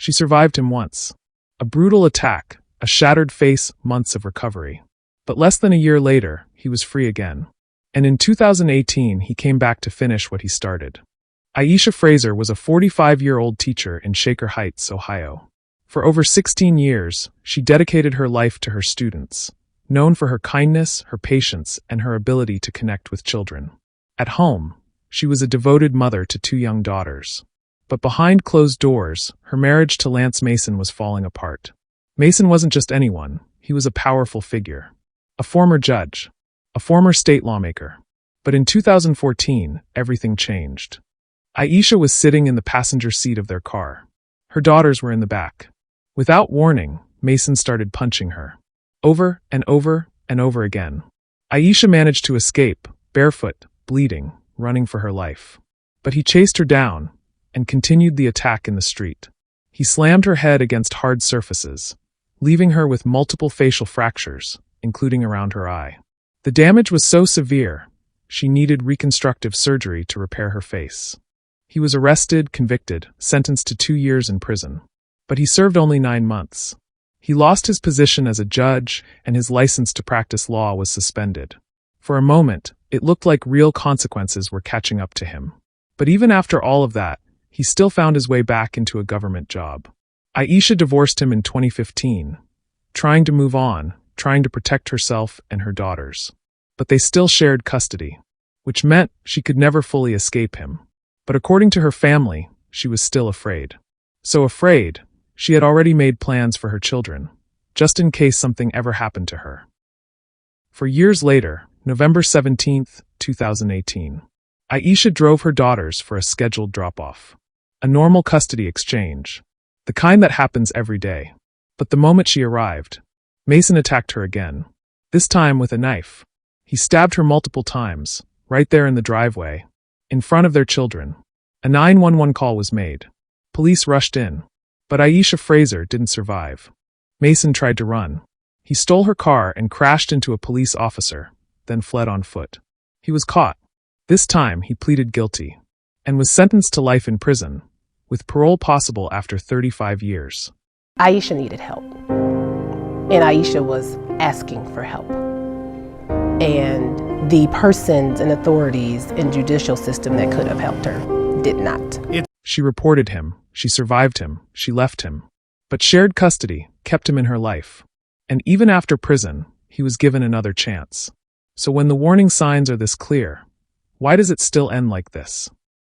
She survived him once. A brutal attack, a shattered face, months of recovery. But less than a year later, he was free again. And in 2018, he came back to finish what he started. Aisha Fraser was a 45-year-old teacher in Shaker Heights, Ohio. For over 16 years, she dedicated her life to her students, known for her kindness, her patience, and her ability to connect with children. At home, she was a devoted mother to 2 young daughters. But behind closed doors, her marriage to Lance Mason was falling apart. Mason wasn't just anyone, he was a powerful figure. A former judge. A former state lawmaker. But in 2014, everything changed. Aisha was sitting in the passenger seat of their car. Her daughters were in the back. Without warning, Mason started punching her. Over and over and over again. Aisha managed to escape, barefoot, bleeding, running for her life. But he chased her down and continued the attack in the street. He slammed her head against hard surfaces, leaving her with multiple facial fractures, including around her eye. The damage was so severe, she needed reconstructive surgery to repair her face. He was arrested, convicted, sentenced to 2 years in prison. But he served only 9 months. He lost his position as a judge, and his license to practice law was suspended. For a moment, it looked like real consequences were catching up to him. But even after all of that, he still found his way back into a government job. Aisha divorced him in 2015, trying to move on, trying to protect herself and her daughters. But they still shared custody, which meant she could never fully escape him. But according to her family, she was still afraid. So afraid, she had already made plans for her children, just in case something ever happened to her. For years later, November 17, 2018, Aisha drove her daughters for a scheduled drop-off. A normal custody exchange. The kind that happens every day. But the moment she arrived, Mason attacked her again. This time with a knife. He stabbed her multiple times, right there in the driveway, in front of their children. A 911 call was made. Police rushed in. But Aisha Fraser didn't survive. Mason tried to run. He stole her car and crashed into a police officer, then fled on foot. He was caught. This time he pleaded guilty, and was sentenced to life in prison, with parole possible after 35 years. Aisha needed help, and Aisha was asking for help. And the persons and authorities and judicial system that could have helped her did not. She reported him, she survived him, she left him. But shared custody kept him in her life. And even after prison, he was given another chance. So when the warning signs are this clear, why does it still end like this?